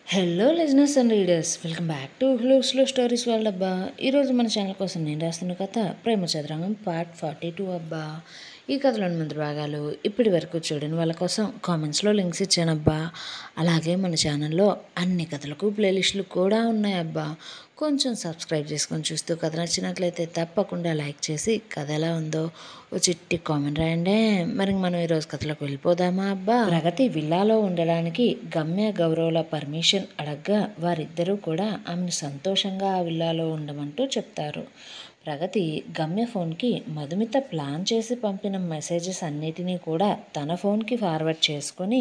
Hello listeners and readers, welcome back to slow stories world అబ్బా. ఈరోజు మన channel కోసం నేను రాస్తున్న కథ ప్రేమ చదరంగం పార్ట్ 42 అబ్బా. ఈ కథలోని ముందు భాగాలు ఇప్పటి వరకు చూడని వాళ్ళ కోసం కామెంట్స్లో లింక్స్ ఇచ్చానబ్బా. అలాగే మన ఛానల్లో అన్ని కథలకు ప్లేలిస్టులు కూడా ఉన్నాయబ్బా. కొంచెం సబ్స్క్రైబ్ చేసుకొని చూస్తూ కథ నచ్చినట్లయితే తప్పకుండా లైక్ చేసి కథ ఎలా ఉందో ఓ చిట్టి కామెంట్ రాయండి. మరి మనం ఈరోజు కథలోకి వెళ్ళిపోదామా అబ్బా. ప్రగతి విల్లాలో ఉండడానికి గమ్య గౌరవుల పర్మిషన్ అడగ్గా వారిద్దరూ కూడా ఆమెను సంతోషంగా ఆ విల్లాలో ఉండమంటూ చెప్తారు. ప్రగతి గమ్య ఫోన్కి మధుమిత ప్లాన్ చేసి పంపిన మెసేజెస్ అన్నిటినీ కూడా తన ఫోన్కి ఫార్వర్డ్ చేసుకొని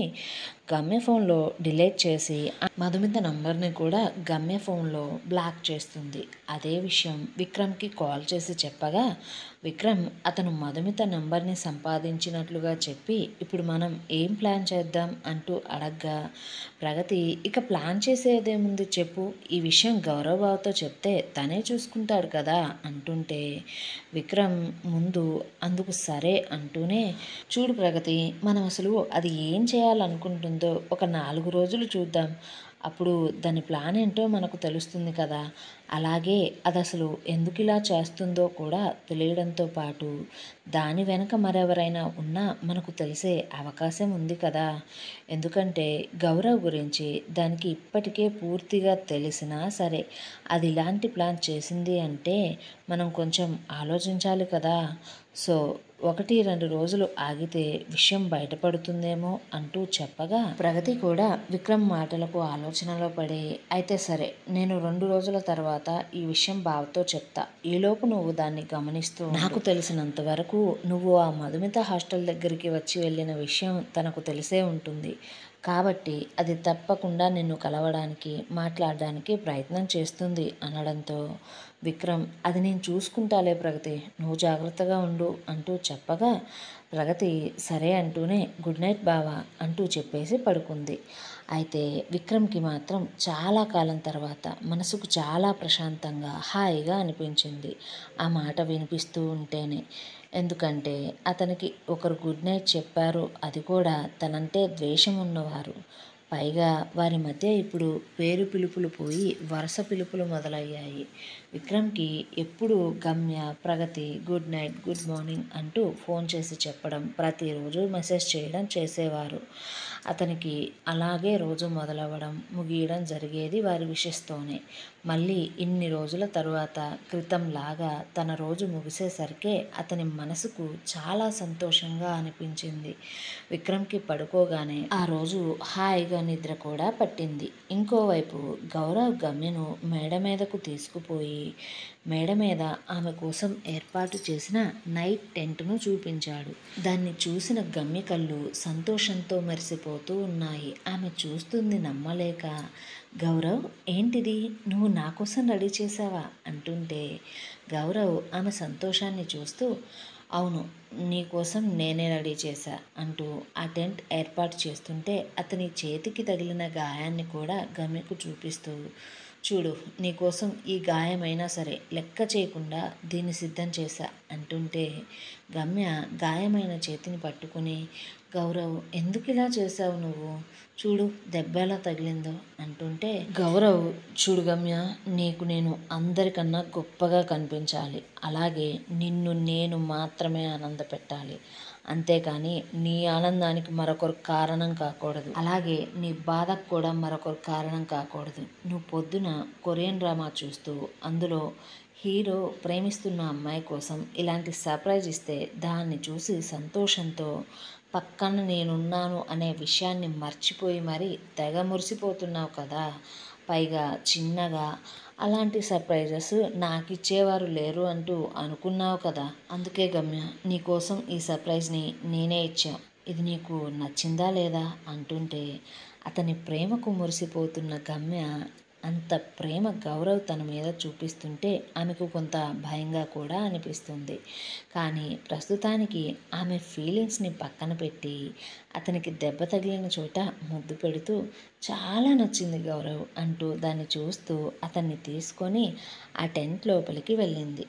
గమ్య ఫోన్లో డిలీట్ చేసి మధుమిత నంబర్ని కూడా గమ్య ఫోన్లో బ్లాక్ చేస్తుంది. అదే విషయం విక్రమ్కి కాల్ చేసి చెప్పగా విక్రమ్ అతను మధుమిత నంబర్ని సంపాదించినట్లుగా చెప్పి ఇప్పుడు మనం ఏం ప్లాన్ చేద్దాం అంటూ అడగ్గా ప్రగతి ఇక ప్లాన్ చేసేదేముంది చెప్పు, ఈ విషయం గౌరవ్ బావతో చెప్తే తనే చూసుకుంటాడు కదా అంటుంటే విక్రమ్ ముందు అందుకు సరే అంటూనే చూడు ప్రగతి, మనం అసలు అది ఏం చేయాలనుకుంటుందో ఒక 4 రోజులు చూద్దాం, అప్పుడు దాని ప్లాన్ ఏంటో మనకు తెలుస్తుంది కదా. అలాగే అది అసలు ఎందుకు ఇలా చేస్తుందో కూడా తెలియడంతో పాటు దాని వెనక మరెవరైనా ఉన్నా మనకు తెలిసే అవకాశం ఉంది కదా. ఎందుకంటే గౌరవ్ గురించి దానికి ఇప్పటికే పూర్తిగా తెలిసినా సరే అది ఇలాంటి ప్లాన్ చేసింది అంటే మనం కొంచెం ఆలోచించాలి కదా. సో 1-2 రోజులు ఆగితే విషయం బయటపడుతుందేమో అంటూ చెప్పగా ప్రగతి కూడా విక్రమ్ మాటలకు ఆలోచనలో పడి అయితే సరే, నేను 2 రోజుల తర్వాత ఈ విషయం బావతో చెప్తా, ఈలోపు నువ్వు దాన్ని గమనిస్తూ నాకు తెలిసినంత వరకు నువ్వు ఆ మధుమిత హాస్టల్ దగ్గరికి వచ్చి వెళ్ళిన విషయం తనకు తెలిసే ఉంటుంది కాబట్టి అది తప్పకుండా నిన్ను కలవడానికి మాట్లాడడానికి ప్రయత్నం చేస్తుంది అనడంతో విక్రమ్ అది నేను చూసుకుంటాలే ప్రగతి, నువ్వు జాగ్రత్తగా ఉండు అంటూ చెప్పగా ప్రగతి సరే అంటూనే గుడ్ నైట్ బావా అంటూ చెప్పేసి పడుకుంది. అయితే విక్రమ్కి మాత్రం చాలా కాలం తర్వాత మనసుకు చాలా ప్రశాంతంగా హాయిగా అనిపించింది ఆ మాట వినిపిస్తూ ఉంటేనే. ఎందుకంటే అతనికి ఒకరు గుడ్ నైట్ చెప్పారు, అది కూడా తనంటే ద్వేషం ఉన్నవారు. పైగా వారి మధ్య ఇప్పుడు పేరు పిలుపులు పోయి వరుస పిలుపులు మొదలయ్యాయి. విక్రమ్కి ఎప్పుడు గమ్య ప్రగతి గుడ్ నైట్ గుడ్ మార్నింగ్ అంటూ ఫోన్ చేసి చెప్పడం, ప్రతిరోజు మెసేజ్ చేయడం చేసేవారు. అతనికి అలాగే రోజు మొదలవ్వడం ముగియడం జరిగేది వారి విషెస్తోనే. మళ్ళీ ఇన్ని రోజుల తరువాత క్రితంలాగా తన రోజు ముగిసేసరికే అతని మనసుకు చాలా సంతోషంగా అనిపించింది. విక్రమ్కి పడుకోగానే ఆ రోజు హాయిగా నిద్ర కూడా పట్టింది. ఇంకోవైపు గౌరవ్ గమ్యను మేడ మీదకు తీసుకుపోయి మేడ మీద ఆమె కోసం ఏర్పాటు చేసిన నైట్ టెంట్ను చూపించాడు. దాన్ని చూసిన గమ్య కళ్ళు సంతోషంతో మెరిసిపోతూ ఉన్నాయి. ఆమె చూస్తుంది నమ్మలేక గౌరవ్ ఏంటిది, నువ్వు నా కోసం రెడీ చేసావా అంటుంటే గౌరవ్ ఆమె సంతోషాన్ని చూస్తూ అవును, నీకోసం నేనే రెడీ చేశా అంటూ ఆ టెంట్ ఏర్పాటు చేస్తుంటే అతని చేతికి తగిలిన గాయాన్ని కూడా గమ్యకు చూపిస్తూ చూడు, నీకోసం ఈ గాయమైనా సరే లెక్క చేయకుండా దీన్ని సిద్ధం చేశా అంటుంటే గమ్య గాయమైన చేతిని పట్టుకుని గౌరవ్ ఎందుకు ఇలా చేశావు నువ్వు, చూడు దెబ్బ ఎలా తగిలిందో అంటుంటే గౌరవ్ చూడు గమ్య, నీకు నేను అందరికన్నా గొప్పగా కనిపించాలి, అలాగే నిన్ను నేను మాత్రమే ఆనందపెట్టాలి, అంతేకాని నీ ఆనందానికి మరొకరు కారణం కాకూడదు, అలాగే నీ బాధకు కూడా మరొకరు కారణం కాకూడదు. నువ్వు పొద్దున కొరియన్ డ్రామా చూస్తూ అందులో హీరో ప్రేమిస్తున్న అమ్మాయి కోసం ఇలాంటి సర్ప్రైజ్ ఇస్తే దాన్ని చూసి సంతోషంతో పక్కన నేనున్నాను అనే విషయాన్ని మర్చిపోయి మరీ తెగ మురిసిపోతున్నావు కదా. పైగా చిన్నగా అలాంటి సర్ప్రైజెస్ నాకు ఇచ్చేవారు లేరు అంటూ అనుకున్నావు కదా. అందుకే గమ్య నీకోసం ఈ సర్ప్రైజ్ని నేనే ఇచ్చా, ఇది నీకు నచ్చిందా లేదా అంటుంటే అతని ప్రేమకు మురిసిపోతున్న గమ్య అంత ప్రేమ గౌరవ్ తన మీద చూపిస్తుంటే ఆమెకు కొంత భయంగా కూడా అనిపిస్తుంది. కానీ ప్రస్తుతానికి ఆమె ఫీలింగ్స్ని పక్కన పెట్టి అతనికి దెబ్బ తగిలిన చోట ముద్దు పెడుతూ చాలా నచ్చింది గౌరవ్ అంటూ దాన్ని చూస్తూ అతన్ని తీసుకొని ఆ టెంట్ లోపలికి వెళ్ళింది.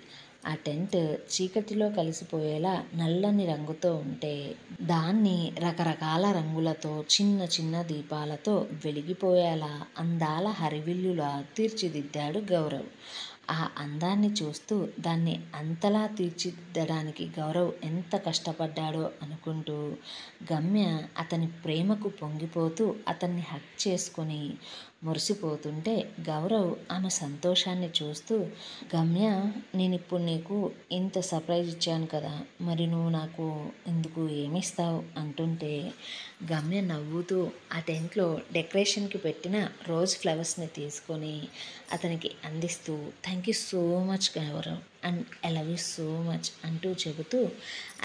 ఆ టెంట్ చీకటిలో కలిసిపోయేలా నల్లని రంగుతో ఉంటే దాన్ని రకరకాల రంగులతో చిన్న చిన్న దీపాలతో వెలిగిపోయేలా అందాల హరివిల్లులా తీర్చిదిద్దాడు గౌరవ్. ఆ అందాన్ని చూస్తూ దాన్ని అంతలా తీర్చిదిద్దడానికి గౌరవ్ ఎంత కష్టపడ్డాడో అనుకుంటూ గమ్య అతని ప్రేమకు పొంగిపోతూ అతన్ని హగ్ చేసుకొని మురిసిపోతుంటే గౌరవ్ ఆమె సంతోషాన్ని చూస్తూ, గమ్య, నేనిప్పుడు నీకు ఇంత సర్ప్రైజ్ ఇచ్చాను కదా, మరి నువ్వు నాకు ఇందుకు ఏమిస్తావు అంటుంటే గమ్య నవ్వుతూ ఆ టెంట్లో డెకరేషన్కి పెట్టిన రోజ్ ఫ్లవర్స్ని తీసుకొని అతనికి అందిస్తూ, thank you so much Gaurav and I love you so much అంటూ చెబుతూ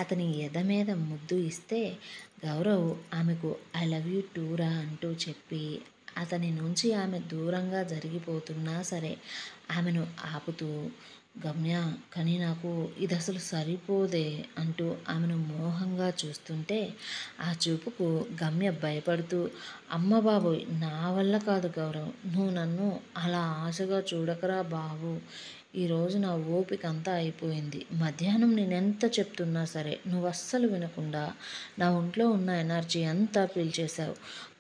అతని ఎద మీద ముద్దు ఇస్తే గౌరవ్ ఆమెకు ఐ లవ్ యూ టూరా అంటూ చెప్పి అతని నుంచి ఆమె దూరంగా జరిగిపోతున్నా సరే ఆమెను ఆపుతూ, గమ్య, కానీ నాకు ఇది అసలు సరిపోదే అంటూ ఆమెను మోహంగా చూస్తుంటే ఆ చూపుకు గమ్య భయపడుతూ, అమ్మ బాబోయ్, నా వల్ల కాదు గౌరవ్, నువ్వు నన్ను అలా ఆశగా చూడకరా బాబు, ఈరోజు నా ఓపిక అంతా అయిపోయింది. మధ్యాహ్నం నేనెంత చెప్తున్నా సరే నువ్వు అస్సలు వినకుండా నా ఒంట్లో ఉన్న ఎనర్జీ అంతా పీల్చేశావు.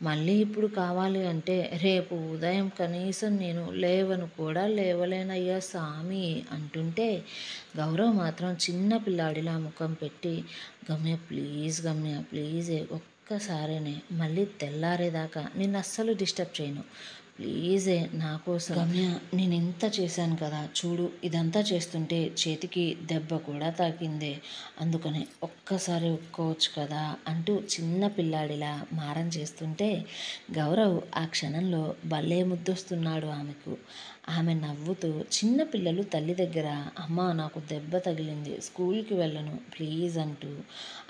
మళ్ళీ ఇప్పుడు కావాలి అంటే రేపు ఉదయం కనీసం నేను లేవను కూడా లేవలేనయ్యా సామి అంటుంటే గౌరవ్ మాత్రం చిన్న పిల్లాడిలా ముఖం పెట్టి, గమ్య ప్లీజ్, గమ్య ప్లీజే, ఒక్కసారేనే, మళ్ళీ తెల్లారేదాకా నిన్ను అస్సలు డిస్టర్బ్ చేయను, ప్లీజే నా కోసం, గమ్య నేను ఇంత చేశాను కదా చూడు, ఇదంతా చేస్తుంటే చేతికి దెబ్బ కూడా తాకిందే, అందుకనే ఒక్కసారి ఒప్పుకోవచ్చు కదా అంటూ చిన్న పిల్లాడిలా మారం చేస్తుంటే గౌరవ్ ఆ క్షణంలో భలే ముద్దొస్తున్నాడు ఆమెకు. ఆమె నవ్వుతూ, చిన్న పిల్లలు తల్లి దగ్గర అమ్మ నాకు దెబ్బ తగిలింది, స్కూల్కి వెళ్ళను ప్లీజ్ అంటూ,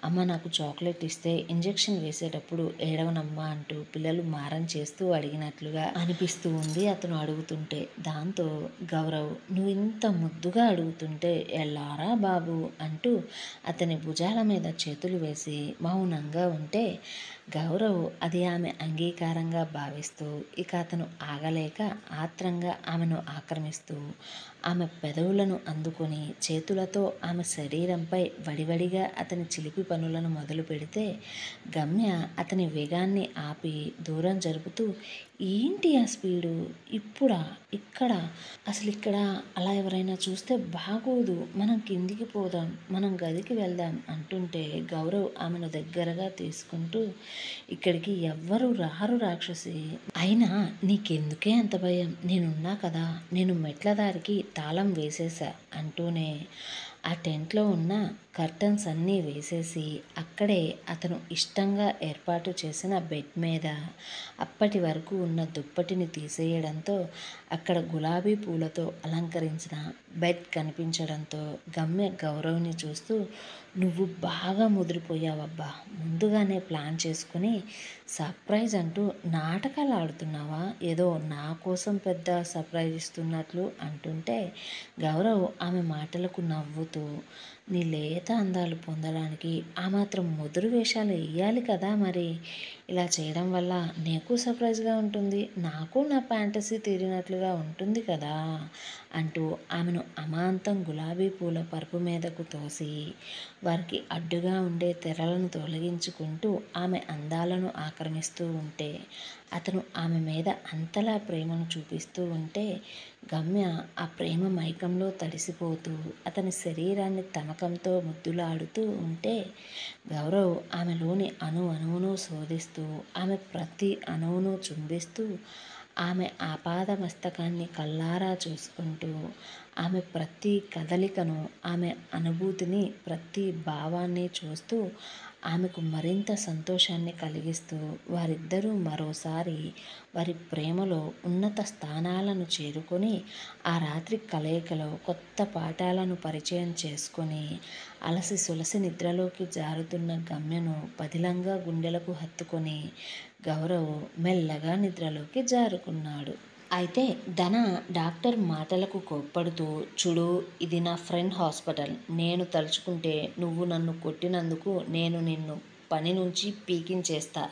అమ్మ నాకు చాక్లెట్ ఇస్తే ఇంజెక్షన్ వేసేటప్పుడు ఏడవనమ్మా అంటూ పిల్లలు మారం చేస్తూ అడిగినట్లుగా అనిపిస్తూ ఉంది అతను అడుగుతుంటే. దాంతో గౌరవ్ నువ్వు ఇంత ముద్దుగా అడుగుతుంటే ఎల్లారా బాబు అంటూ అతని భుజాల మీద చేతులు వేసి మౌనంగా ఉంటే గౌరవ్ అది ఆమె అంగీకారంగా భావిస్తూ ఇక అతను ఆగలేక ఆత్రంగా ఆమెను ఆక్రమిస్తూ ఆమె పెదవులను అందుకొని చేతులతో ఆమె శరీరంపై వడివడిగా అతని చిలిపి పనులను మొదలు పెడితే గమ్య అతని వేగాన్ని ఆపి దూరం జరుపుతూ, ఏంటి ఆ స్పీడు, ఇప్పుడా, ఇక్కడ, అసలు ఇక్కడ అలా ఎవరైనా చూస్తే బాగోదు, మనం కిందికి పోదాం, మనం గదికి వెళ్దాం అంటుంటే గౌరవ్ ఆమెను దగ్గరగా తీసుకుంటూ, ఇక్కడికి ఎవ్వరు రారు రాక్షసి, అయినా నీకెందుకే అంత భయం, నేనున్నా కదా, నేను మెట్ల దారికి తాళం వేసేసా అంటూనే ఆ టెంట్లో ఉన్న కర్టన్స్ అన్నీ వేసేసి అక్కడే అతను ఇష్టంగా ఏర్పాటు చేసిన బెడ్ మీద అప్పటి వరకు ఉన్న దుప్పటిని తీసేయడంతో అక్కడ గులాబీ పూలతో అలంకరించిన బెడ్ కనిపించడంతో గమ్య గౌరవ్ని చూస్తూ, నువ్వు బాగా ముదిరిపోయావబ్బా, ముందుగానే ప్లాన్ చేసుకుని సర్ప్రైజ్ అంటూ నాటకాలు ఆడుతున్నావా, ఏదో నా కోసం పెద్ద సర్ప్రైజ్ ఇస్తున్నట్లు అంటుంటే గౌరవ్ ఆమె మాటలకు నవ్వుతూ, నీ లేత అందాలు పొందడానికి ఆ మాత్రం ముదురు వేషాలు వేయాలి కదా, మరి ఇలా చేయడం వల్ల నీకు సర్ప్రైజ్గా ఉంటుంది, నాకు నా ఫ్యాంటసీ తీరినట్లుగా ఉంటుంది కదా అంటూ ఆమెను అమాంతం గులాబీ పూల పరుపు మీదకు తోసి వారికి అడ్డుగా ఉండే తెరలను తొలగించుకుంటూ ఆమె అందాలను ఆక్రమిస్తూ ఉంటే అతను ఆమె మీద అంతలా ప్రేమను చూపిస్తూ ఉంటే గమ్య ఆ ప్రేమ మైకంలో తడిసిపోతూ అతని శరీరాన్ని తమకంతో ముద్దులాడుతూ ఉంటే గౌరవ్ ఆమెలోని అణువును శోధిస్తూ ఆమె ప్రతి అణువును చుంబిస్తూ ఆమె ఆపాద మస్తకాన్ని కళ్ళారా చూసుకుంటూ ఆమె ప్రతి కదలికను, ఆమె అనుభూతిని, ప్రతి భావాన్ని చూస్తూ ఆమెకు మరింత సంతోషాన్ని కలిగిస్తూ వారిద్దరూ మరోసారి వారి ప్రేమలో ఉన్నత స్థానాలను చేరుకొని ఆ రాత్రి కలయికలో కొత్త పాఠాలను పరిచయం చేసుకొని అలసి సొలసి నిద్రలోకి జారుతున్న గమ్యను పదిలంగా గుండెలకు హత్తుకొని గౌరవ్ మెల్లగా నిద్రలోకి జారుకున్నాడు. అయితే ధన డాక్టర్ మాటలకు కోప్పడుతూ, చూడు, ఇది నా ఫ్రెండ్ హాస్పిటల్, నేను తలుచుకుంటే నువ్వు నన్ను కొట్టినందుకు నేను నిన్ను పని నుంచి పీకించేస్తా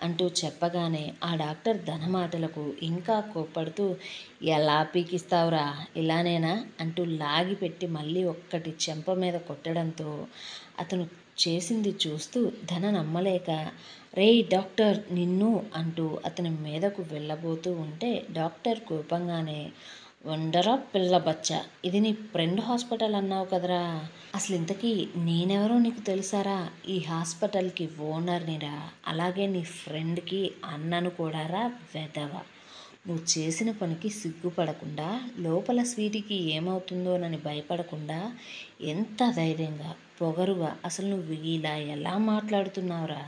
అంటూ చెప్పగానే ఆ డాక్టర్ ధన మాటలకు ఇంకా కోప్పడుతూ, ఎలా పీకిస్తావురా, ఇలానేనా అంటూ లాగిపెట్టి మళ్ళీ ఒక్కటి చెంప మీద కొట్టడంతో అతను చేసింది చూస్తూ ధన నమ్మలేక, రేయ్ డాక్టర్ నిన్ను అంటూ అతని మీదకు వెళ్ళబోతూ ఉంటే డాక్టర్ కోపంగానే, వండరా పిల్ల బచ్చ, ఇది నీ ఫ్రెండ్ హాస్పిటల్ అన్నావు కదరా, అసలు ఇంతకీ నేనెవరో నీకు తెలుసారా, ఈ హాస్పిటల్కి ఓనర్నిరా, అలాగే నీ ఫ్రెండ్కి అన్నను కూడా రా వెధవ, నువ్వు చేసిన పనికి సిగ్గుపడకుండా, లోపల స్వీటీకి ఏమవుతుందోనని భయపడకుండా, ఎంత ధైర్యంగా పొగరుగా అసలు నువ్వు ఇలా ఎలా మాట్లాడుతున్నావురా,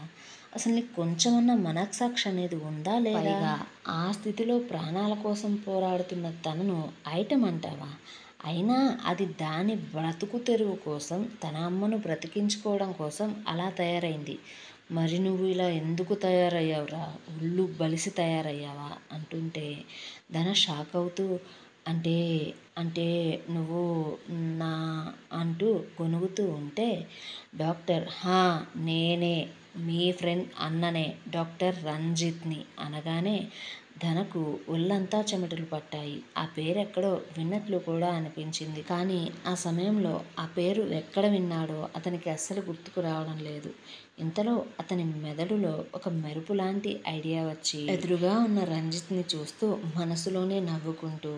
అసలు నీకు కొంచెమన్నా మనస్సాక్షి అనేది ఉందా లేదా, ఆ స్థితిలో ప్రాణాల కోసం పోరాడుతున్న తనను ఐటమ్ అంటావా, అయినా అది దాని బ్రతుకు తెరువు కోసం, తన అమ్మను బ్రతికించుకోవడం కోసం అలా తయారైంది, మరి నువ్వు ఇలా ఎందుకు తయారయ్యావురా, ఒళ్ళు బలిసి తయారయ్యావా అంటుంటే ధన షాక్ అవుతూ, అంటే అంటే నువ్వు నా అంటూ గొణుగుతూ ఉంటే డాక్టర్, నేనే మీ ఫ్రెండ్ అన్ననే, డాక్టర్ రంజిత్ని అనగానే ధనకు ఒళ్ళంతా చెమటలు పట్టాయి. ఆ పేరు ఎక్కడో విన్నట్లు కూడా అనిపించింది. కానీ ఆ సమయంలో ఆ పేరు ఎక్కడ విన్నాడో అతనికి అస్సలు గుర్తుకు రావడం లేదు. ఇంతలో అతని మెదడులో ఒక మెరుపు లాంటి ఐడియా వచ్చి ఎదురుగా ఉన్న రంజిత్ని చూస్తూ మనసులోనే నవ్వుకుంటూ,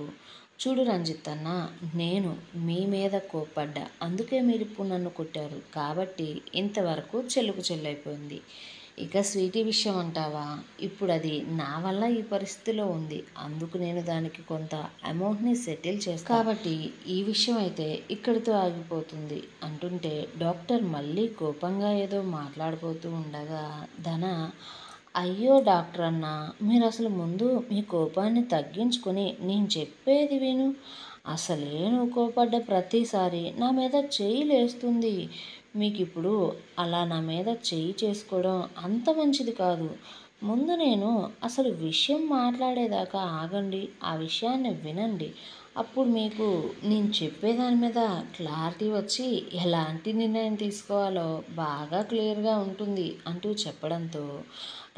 చూడు రంజిత్ అన్న, నేను మీ మీద కోప్పడ్డా, అందుకే మీరిప్పుడు నన్ను కొట్టారు, కాబట్టి ఇంతవరకు చెల్లుకు చెల్లైపోయింది. ఇక స్వీటీ విషయం అంటావా, ఇప్పుడు అది నా వల్ల ఈ పరిస్థితిలో ఉంది, అందుకు నేను దానికి కొంత అమౌంట్ని సెటిల్ చేస్తాను, కాబట్టి ఈ విషయం అయితే ఇక్కడితో ఆగిపోతుంది అంటుంటే డాక్టర్ మళ్ళీ కోపంగా ఏదో మాట్లాడబోతూ ఉండగా ధన, అయ్యో డాక్టర్ అన్న, మీరు అసలు ముందు మీ కోపాన్ని తగ్గించుకొని నేను చెప్పేది విను, అసలే నువ్వు కోపడ్డ ప్రతిసారి నా మీద చెయ్యి లేస్తుంది, మీకు ఇప్పుడు అలా నా మీద చెయ్యి చేసుకోవడం అంత మంచిది కాదు, ముందు నేను అసలు విషయం మాట్లాడేదాకా ఆగండి, ఆ విషయాన్ని వినండి, అప్పుడు మీకు నేను చెప్పేదాని మీద క్లారిటీ వచ్చి ఎలాంటి నిర్ణయం తీసుకోవాలో బాగా క్లియర్గా ఉంటుంది అంటూ చెప్పడంతో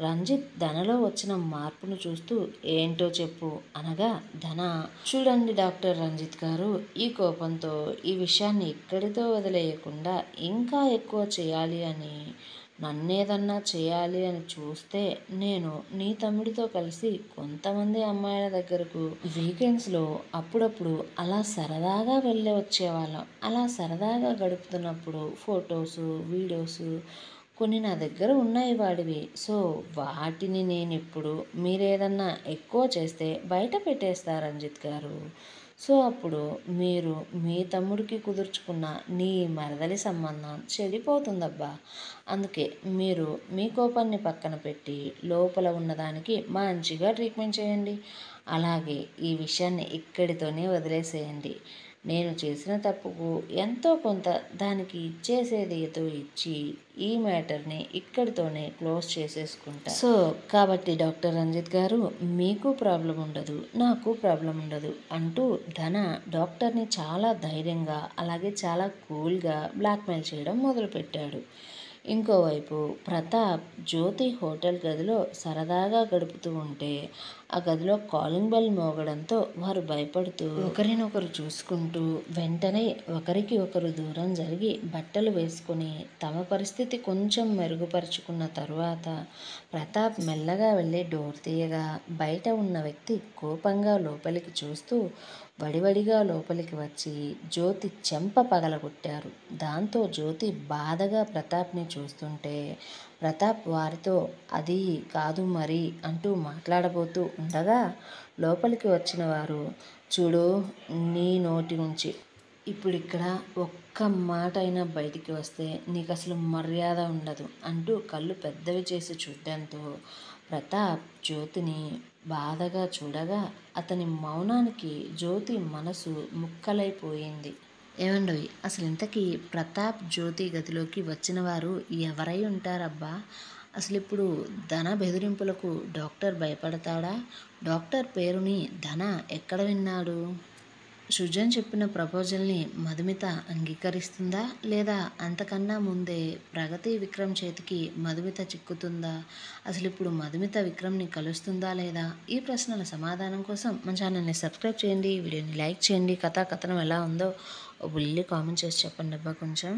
రంజిత్ ధనలో వచ్చిన మార్పును చూస్తూ, ఏంటో చెప్పు అనగా ధన, చూడండి డాక్టర్ రంజిత్ గారు, ఈ కోపంతో ఈ విషయాన్ని ఇక్కడితో వదిలేయకుండా ఇంకా ఎక్కువ చేయాలి అని, నన్నేదన్నా చేయాలి అని చూస్తే నేను నీ తమ్ముడితో కలిసి కొంతమంది అమ్మాయిల దగ్గరకు వీకెండ్స్లో అప్పుడప్పుడు అలా సరదాగా వెళ్ళి వచ్చేవాళ్ళం, అలా సరదాగా గడుపుతున్నప్పుడు ఫొటోసు వీడియోసు కొన్ని నా దగ్గర ఉన్నాయి వాడివి, సో వాటిని నేను ఇప్పుడు మీరేదన్నా ఎక్కువ చేస్తే బయట పెట్టేస్తా రంజిత్ గారు, సో అప్పుడు మీరు మీ తమ్ముడికి కుదుర్చుకున్న నీ మరదలి సంబంధం చెడిపోతుందబ్బా, అందుకే మీరు మీ కోపాన్ని పక్కన పెట్టి లోపల ఉన్నదానికి మంచిగా ట్రీట్మెంట్ చేయండి, అలాగే ఈ విషయాన్ని ఇక్కడితోనే వదిలేసేయండి, నేను చేసిన తప్పుకు ఎంతో కొంత దానికి ఇచ్చేసేది ఏదో ఇచ్చి ఈ మ్యాటర్ని ఇక్కడితోనే క్లోజ్ చేసేసుకుంటా, సో కాబట్టి డాక్టర్ రంజిత్ గారు, మీకు ప్రాబ్లం ఉండదు, నాకు ప్రాబ్లం ఉండదు అంటూ ధన డాక్టర్ని చాలా ధైర్యంగా అలాగే చాలా కూల్గా బ్లాక్మెయిల్ చేయడం మొదలుపెట్టాడు. ఇంకోవైపు ప్రతాప్ జ్యోతి హోటల్ గదిలో సరదాగా గడుపుతూ ఉంటే ఆ గదిలో కాలింగ్ బెల్ మోగడంతో వారు భయపడుతూ ఒకరినొకరు చూసుకుంటూ వెంటనే ఒకరికి ఒకరు దూరం జరిగి బట్టలు వేసుకొని తమ పరిస్థితి కొంచెం మెరుగుపరుచుకున్న తరువాత ప్రతాప్ మెల్లగా వెళ్ళి డోర్ తీయగా బయట ఉన్న వ్యక్తి కోపంగా లోపలికి చూస్తూ వడివడిగా లోపలికి వచ్చి జ్యోతి చెంప పగలగొట్టారు. దాంతో జ్యోతి బాధగా ప్రతాప్ని చూస్తుంటే ప్రతాప్ వారితో అది కాదు మరి అంటూ మాట్లాడబోతూ ఉండగా లోపలికి వచ్చిన వారు, చూడు, నీ నోటి నుంచి ఇప్పుడు ఇక్కడ ఒక్క మాట అయినా బయటికి వస్తే నీకు అసలు మర్యాద ఉండదు అంటూ కళ్ళు పెద్దవి చేసి చూడడంతో ప్రతాప్ జ్యోతిని బాధగా చూడగా అతని మౌనానికి జ్యోతి మనసు ముక్కలైపోయింది. ఏమండోయ్, అసలు ఇంతకీ ప్రతాప్ జ్యోతి గదిలోకి వచ్చిన వారు ఎవరై ఉంటారబ్బా, అసలు ఇప్పుడు ధన బెదిరింపులకు డాక్టర్ భయపడతాడా, డాక్టర్ పేరుని ధన ఎక్కడ విన్నాడు. సుజన్ చెప్పిన ప్రపోజల్ని మధుమిత అంగీకరిస్తుందా, లేదా అంతకన్నా ముందే ప్రగతి విక్రమ్ చేతికి మధుమిత చిక్కుతుందా? అసలు ఇప్పుడు మధుమిత విక్రమ్ని కలుస్తుందా లేదా? ఈ ప్రశ్నల సమాధానం కోసం మన ఛానల్ని సబ్స్క్రైబ్ చేయండి, వీడియోని లైక్ చేయండి. కథాకథనం ఎలా ఉందో ఓ బుల్లి కామెంట్ చేసి చెప్పండి అబ్బా కొంచెం.